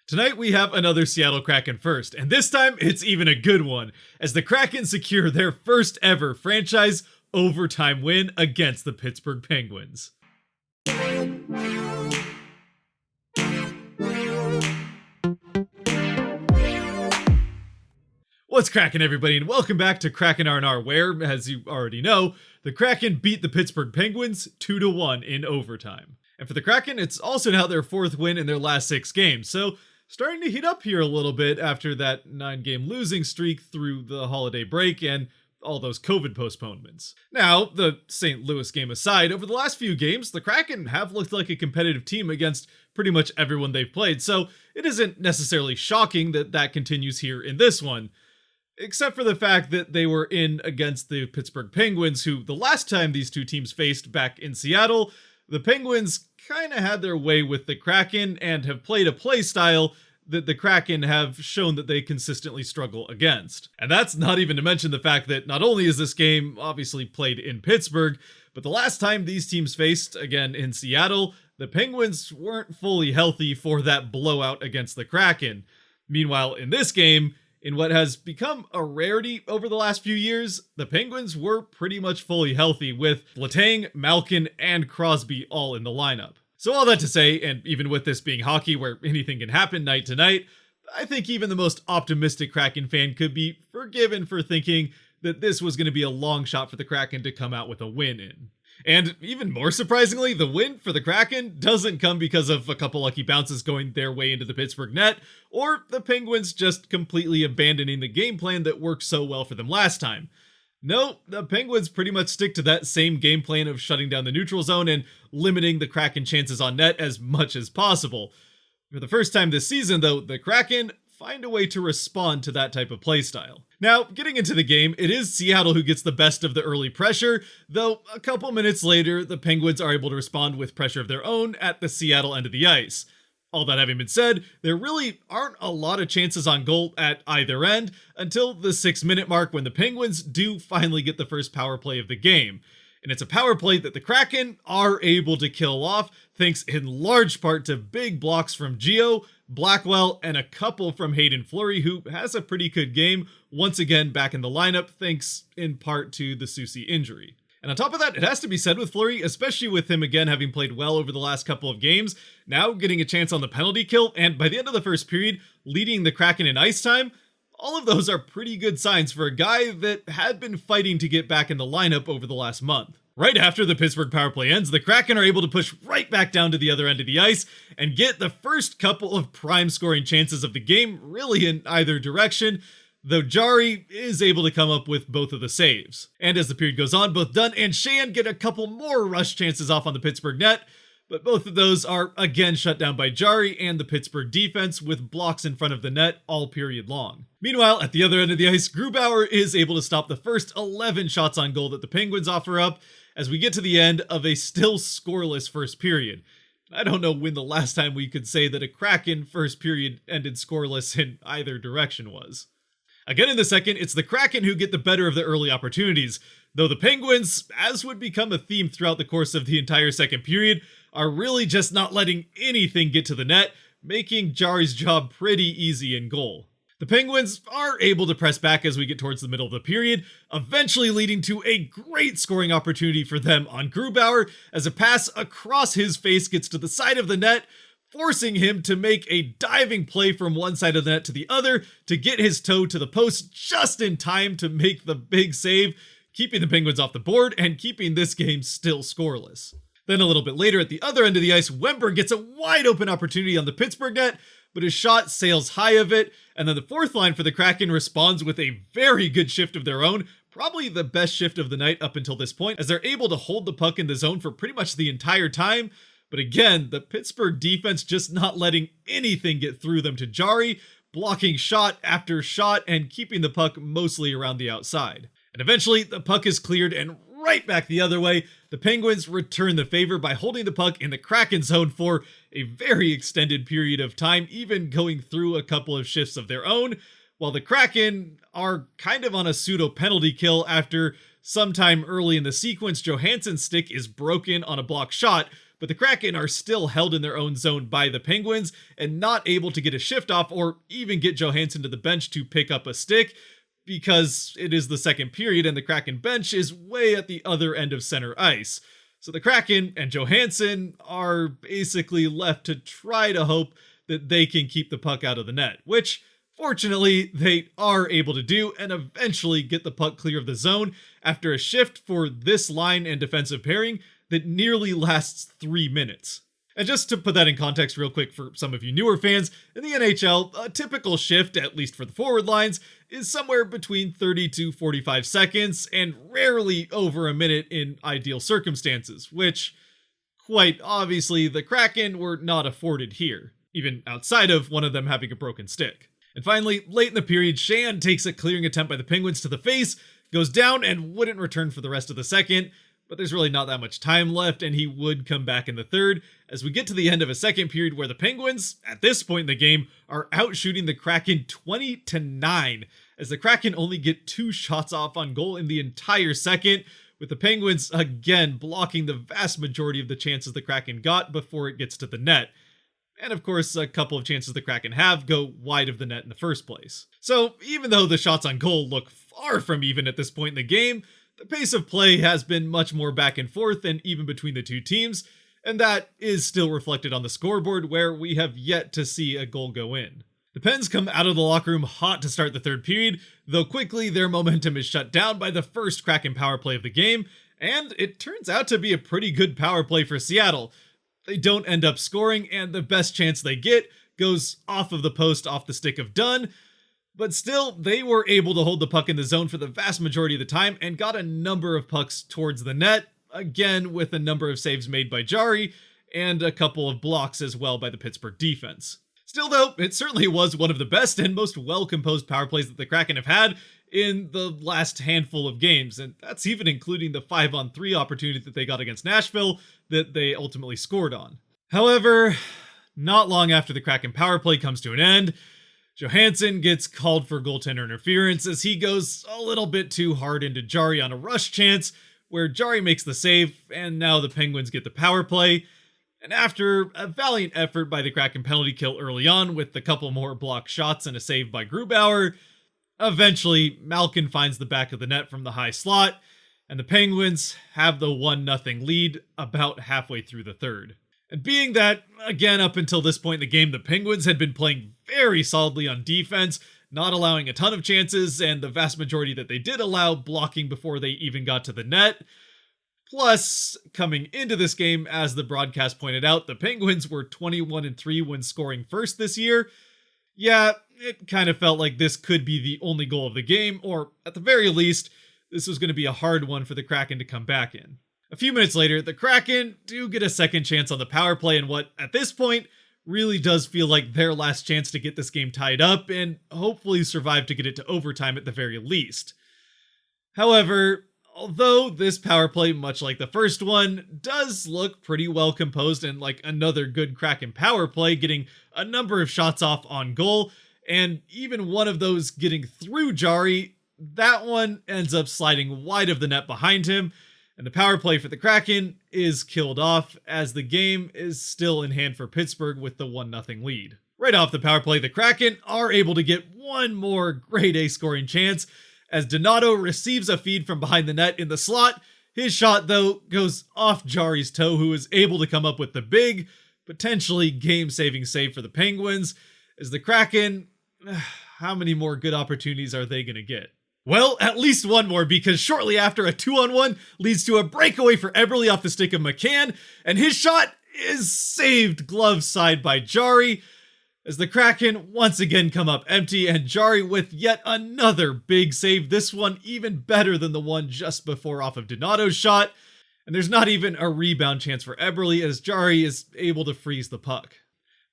Tonight we have another Seattle Kraken first, and this time it's even a good one, as the Kraken secure their first ever franchise overtime win against the Pittsburgh Penguins. What's cracking, everybody, and welcome back to Kraken R&R, where, as you already know, the Kraken beat the Pittsburgh Penguins 2-1 in overtime. And for the Kraken, it's also now their fourth win in their last 6 games, so starting to heat up here a little bit after that 9-game losing streak through the holiday break and all those COVID postponements. Now, the St. Louis game aside, over the last few games, the Kraken have looked like a competitive team against pretty much everyone they've played, so it isn't necessarily shocking that that continues here in this one. Except for the fact that they were in against the Pittsburgh Penguins, who the last time these two teams faced back in Seattle, the Penguins kind of had their way with the Kraken and have played a play style that the Kraken have shown that they consistently struggle against. And that's not even to mention the fact that not only is this game obviously played in Pittsburgh, but the last time these teams faced, again in Seattle, the Penguins weren't fully healthy for that blowout against the Kraken. Meanwhile, in this game, in what has become a rarity over the last few years, the Penguins were pretty much fully healthy, with Letang, Malkin, and Crosby all in the lineup. So all that to say, and even with this being hockey where anything can happen night to night, I think even the most optimistic Kraken fan could be forgiven for thinking that this was going to be a long shot for the Kraken to come out with a win in. And even more surprisingly, the win for the Kraken doesn't come because of a couple lucky bounces going their way into the Pittsburgh net, or the Penguins just completely abandoning the game plan that worked so well for them last time. No, the Penguins pretty much stick to that same game plan of shutting down the neutral zone and limiting the Kraken chances on net as much as possible. For the first time this season, though, the Kraken find a way to respond to that type of playstyle. Now, getting into the game, it is Seattle who gets the best of the early pressure, though a couple minutes later, the Penguins are able to respond with pressure of their own at the Seattle end of the ice. All that having been said, there really aren't a lot of chances on goal at either end until the 6-minute mark when the Penguins do finally get the first power play of the game. And it's a power play that the Kraken are able to kill off, thanks in large part to big blocks from Gio, Blackwell, and a couple from Hayden Fleury, who has a pretty good game, once again back in the lineup, thanks in part to the Soucy injury. And on top of that, it has to be said with Fleury, especially with him again having played well over the last couple of games, now getting a chance on the penalty kill, and by the end of the first period, leading the Kraken in ice time, all of those are pretty good signs for a guy that had been fighting to get back in the lineup over the last month. Right after the Pittsburgh power play ends, the Kraken are able to push right back down to the other end of the ice and get the first couple of prime scoring chances of the game, really in either direction, though Jarry is able to come up with both of the saves. And as the period goes on, both Dunn and Shan get a couple more rush chances off on the Pittsburgh net, but both of those are again shut down by Jarry and the Pittsburgh defense with blocks in front of the net all period long. Meanwhile, at the other end of the ice, Grubauer is able to stop the first 11 shots on goal that the Penguins offer up as we get to the end of a still scoreless first period. I don't know when the last time we could say that a Kraken first period ended scoreless in either direction was. Again in the second, it's the Kraken who get the better of the early opportunities, though the Penguins, as would become a theme throughout the course of the entire second period, are really just not letting anything get to the net, making Jarry's job pretty easy in goal. The Penguins are able to press back as we get towards the middle of the period, eventually leading to a great scoring opportunity for them on Grubauer as a pass across his face gets to the side of the net, forcing him to make a diving play from one side of the net to the other to get his toe to the post just in time to make the big save, keeping the Penguins off the board and keeping this game still scoreless. Then a little bit later at the other end of the ice, Wember gets a wide open opportunity on the Pittsburgh net, but his shot sails high of it, and then the fourth line for the Kraken responds with a very good shift of their own, probably the best shift of the night up until this point, as they're able to hold the puck in the zone for pretty much the entire time. But again, the Pittsburgh defense just not letting anything get through them to Jarry, blocking shot after shot and keeping the puck mostly around the outside. And eventually, the puck is cleared and right back the other way, the Penguins return the favor by holding the puck in the Kraken zone for a very extended period of time, even going through a couple of shifts of their own, while the Kraken are kind of on a pseudo penalty kill after sometime early in the sequence, Johansson's stick is broken on a blocked shot, but the Kraken are still held in their own zone by the Penguins and not able to get a shift off or even get Johansson to the bench to pick up a stick because it is the second period and the Kraken bench is way at the other end of center ice. So the Kraken and Johansson are basically left to try to hope that they can keep the puck out of the net, which fortunately they are able to do and eventually get the puck clear of the zone after a shift for this line and defensive pairing that nearly lasts 3 minutes. And just to put that in context real quick for some of you newer fans, in the NHL, a typical shift, at least for the forward lines, is somewhere between 30 to 45 seconds and rarely over a minute in ideal circumstances, which, quite obviously, the Kraken were not afforded here, even outside of one of them having a broken stick. And finally, late in the period, Shan takes a clearing attempt by the Penguins to the face, goes down and wouldn't return for the rest of the second, but there's really not that much time left and he would come back in the third as we get to the end of a second period where the Penguins, at this point in the game, are out shooting the Kraken 20-9 as the Kraken only get 2 shots off on goal in the entire second, with the Penguins again blocking the vast majority of the chances the Kraken got before it gets to the net. And of course, a couple of chances the Kraken have go wide of the net in the first place. So even though the shots on goal look far from even at this point in the game, the pace of play has been much more back and forth than even between the two teams, and that is still reflected on the scoreboard where we have yet to see a goal go in. The Pens come out of the locker room hot to start the third period, though quickly their momentum is shut down by the first Kraken power play of the game, and it turns out to be a pretty good power play for Seattle. They don't end up scoring, and the best chance they get goes off of the post off the stick of Dunn, but still, they were able to hold the puck in the zone for the vast majority of the time and got a number of pucks towards the net, again with a number of saves made by Jari and a couple of blocks as well by the Pittsburgh defense. Still though, it certainly was one of the best and most well-composed power plays that the Kraken have had in the last handful of games, and that's even including the 5-on-3 opportunity that they got against Nashville that they ultimately scored on. However, not long after the Kraken power play comes to an end, Johansson gets called for goaltender interference as he goes a little bit too hard into Jari on a rush chance, where Jari makes the save, and now the Penguins get the power play. And after a valiant effort by the Kraken penalty kill early on with a couple more blocked shots and a save by Grubauer, eventually Malkin finds the back of the net from the high slot, and the Penguins have the 1-0 lead about halfway through the third. And being that, again, up until this point in the game, the Penguins had been playing very solidly on defense, not allowing a ton of chances, and the vast majority that they did allow blocking before they even got to the net. Plus, coming into this game, as the broadcast pointed out, the Penguins were 21-3 when scoring first this year. Yeah, it kind of felt like this could be the only goal of the game, or at the very least, this was going to be a hard one for the Kraken to come back in. A few minutes later, the Kraken do get a second chance on the power play in what, at this point, really does feel like their last chance to get this game tied up and hopefully survive to get it to overtime at the very least. However, although this power play, much like the first one, does look pretty well composed and like another good Kraken power play, getting a number of shots off on goal, and even one of those getting through Jari, that one ends up sliding wide of the net behind him, and the power play for the Kraken is killed off as the game is still in hand for Pittsburgh with the 1-0 lead. Right off the power play, the Kraken are able to get one more grade A scoring chance as Donato receives a feed from behind the net in the slot. His shot, though, goes off Jari's toe, who is able to come up with the big, potentially game-saving save for the Penguins. As the Kraken, how many more good opportunities are they going to get? Well, at least one more, because shortly after, a 2-on-1 leads to a breakaway for Eberle off the stick of McCann, and his shot is saved glove side by Jari, as the Kraken once again come up empty, and Jari with yet another big save, this one even better than the one just before off of Donato's shot, and there's not even a rebound chance for Eberle as Jari is able to freeze the puck.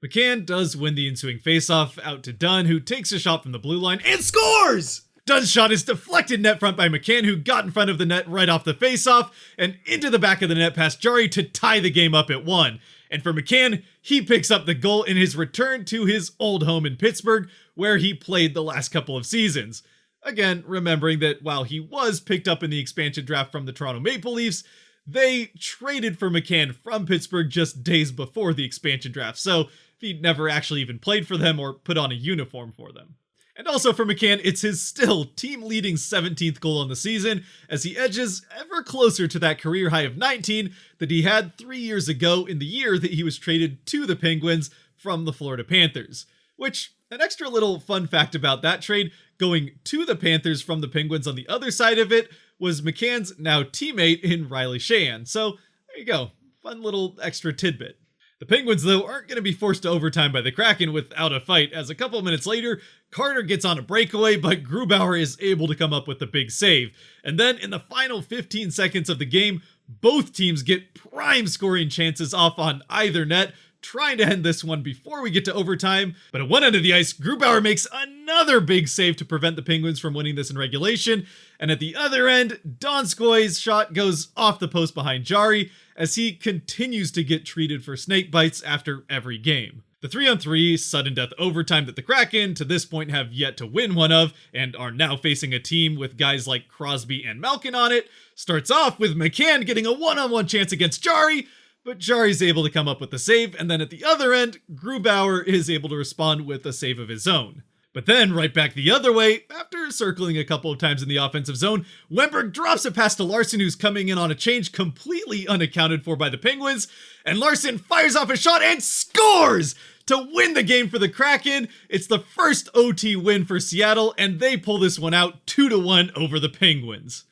McCann does win the ensuing faceoff out to Dunn, who takes a shot from the blue line and scores! Dunn's shot is deflected net front by McCann, who got in front of the net right off the faceoff and into the back of the net past Jari to tie the game up at 1. And for McCann, he picks up the goal in his return to his old home in Pittsburgh, where he played the last couple of seasons. Again, remembering that while he was picked up in the expansion draft from the Toronto Maple Leafs, they traded for McCann from Pittsburgh just days before the expansion draft, so he'd never actually even played for them or put on a uniform for them. And also for McCann, it's his still team-leading 17th goal on the season, as he edges ever closer to that career high of 19 that he had 3 years ago in the year that he was traded to the Penguins from the Florida Panthers. Which, an extra little fun fact about that trade, going to the Panthers from the Penguins on the other side of it, was McCann's now teammate in Riley Sheahan. So, there you go. Fun little extra tidbit. The Penguins, though, aren't going to be forced to overtime by the Kraken without a fight, as a couple minutes later, Carter gets on a breakaway, but Grubauer is able to come up with the big save. And then, in the final 15 seconds of the game, both teams get prime scoring chances off on either net, trying to end this one before we get to overtime. But at one end of the ice, Grubauer makes another big save to prevent the Penguins from winning this in regulation. And at the other end, Donskoi's shot goes off the post behind Jari, as he continues to get treated for snake bites after every game. The 3-on-3 sudden death overtime that the Kraken to this point have yet to win one of, and are now facing a team with guys like Crosby and Malkin on it, starts off with McCann getting a one-on-one chance against Jari, but Jari's able to come up with the save, and then at the other end, Grubauer is able to respond with a save of his own. But then, right back the other way, after circling a couple of times in the offensive zone, Wennberg drops a pass to Larson, who's coming in on a change completely unaccounted for by the Penguins, and Larson fires off a shot and scores to win the game for the Kraken. It's the first OT win for Seattle, and they pull this one out 2-1 over the Penguins.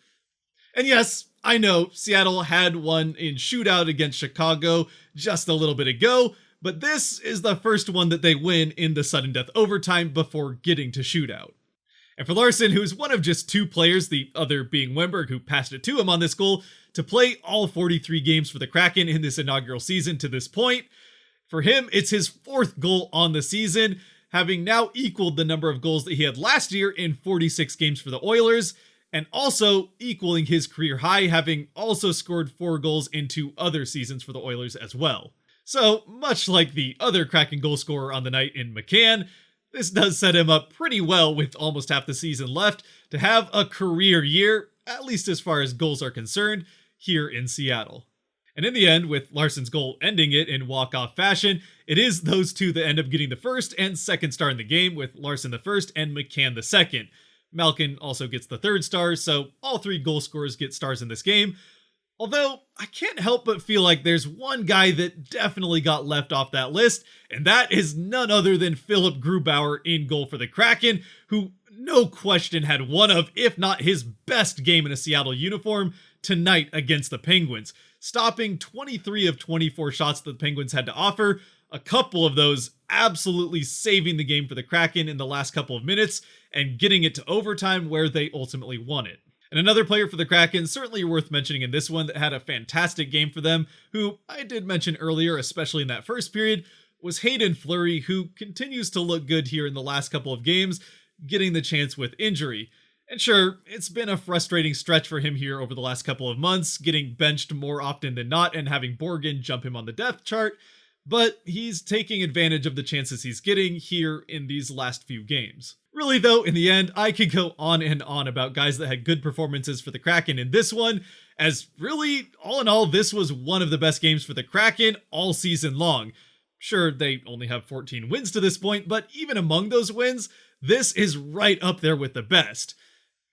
And yes, I know Seattle had one in shootout against Chicago just a little bit ago, but this is the first one that they win in the sudden death overtime before getting to shootout. And for Larson, who's one of just two players, the other being Wennberg, who passed it to him on this goal, to play all 43 games for the Kraken in this inaugural season to this point, for him, it's his fourth goal on the season, having now equaled the number of goals that he had last year in 46 games for the Oilers, and also equaling his career high, having also scored 4 goals in 2 other seasons for the Oilers as well. So, much like the other Kraken goal scorer on the night in McCann, this does set him up pretty well with almost half the season left to have a career year, at least as far as goals are concerned, here in Seattle. And in the end, with Larson's goal ending it in walk-off fashion, it is those two that end up getting the first and second star in the game, with Larson the first and McCann the second. Malkin also gets the third star, so all 3 goal scorers get stars in this game. Although, I can't help but feel like there's one guy that definitely got left off that list, and that is none other than Philip Grubauer in goal for the Kraken, who no question had one of, if not his best game in a Seattle uniform tonight against the Penguins, stopping 23 of 24 shots that the Penguins had to offer, a couple of those absolutely saving the game for the Kraken in the last couple of minutes, and getting it to overtime where they ultimately won it. And another player for the Kraken, certainly worth mentioning in this one, that had a fantastic game for them, who I did mention earlier, especially in that first period, was Hayden Fleury, who continues to look good here in the last couple of games, getting the chance with injury. And sure, it's been a frustrating stretch for him here over the last couple of months, getting benched more often than not and having Borgen jump him on the depth chart, but he's taking advantage of the chances he's getting here in these last few games. Really though, in the end, I could go on and on about guys that had good performances for the Kraken in this one, as really, all in all, this was one of the best games for the Kraken all season long. Sure, they only have 14 wins to this point, but even among those wins, this is right up there with the best.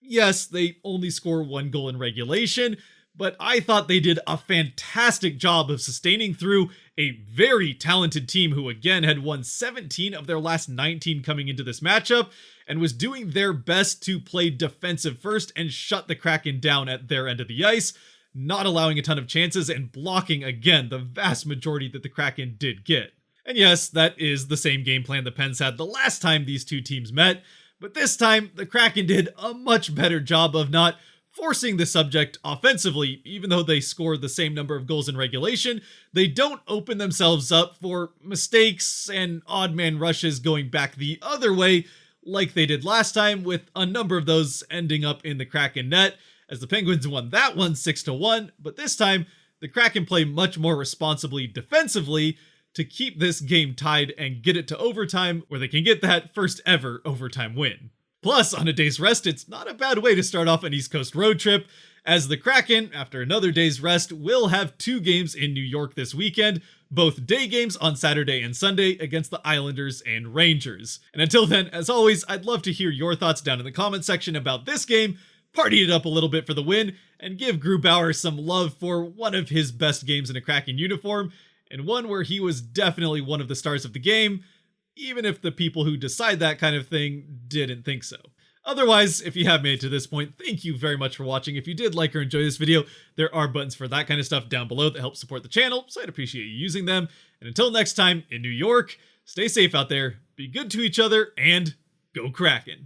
Yes, they only score 1 goal in regulation, but I thought they did a fantastic job of sustaining through a very talented team who again had won 17 of their last 19 coming into this matchup and was doing their best to play defensive first and shut the Kraken down at their end of the ice, not allowing a ton of chances and blocking again the vast majority that the Kraken did get. And yes, that is the same game plan the Pens had the last time these two teams met, but this time the Kraken did a much better job of not forcing the subject offensively. Even though they scored the same number of goals in regulation, they don't open themselves up for mistakes and odd man rushes going back the other way like they did last time, with a number of those ending up in the Kraken net, as the Penguins won that one 6-1, but this time the Kraken play much more responsibly defensively to keep this game tied and get it to overtime, where they can get that first ever overtime win. Plus, on a day's rest, it's not a bad way to start off an East Coast road trip, as the Kraken, after another day's rest, will have 2 games in New York this weekend, both day games on Saturday and Sunday against the Islanders and Rangers. And until then, as always, I'd love to hear your thoughts down in the comment section about this game, party it up a little bit for the win, and give Grubauer some love for one of his best games in a Kraken uniform, and one where he was definitely one of the stars of the game, even if the people who decide that kind of thing didn't think so. Otherwise, if you have made it to this point, thank you very much for watching. If you did like or enjoy this video, there are buttons for that kind of stuff down below that help support the channel, so I'd appreciate you using them. And until next time, in New York, stay safe out there, be good to each other, and go Kraken!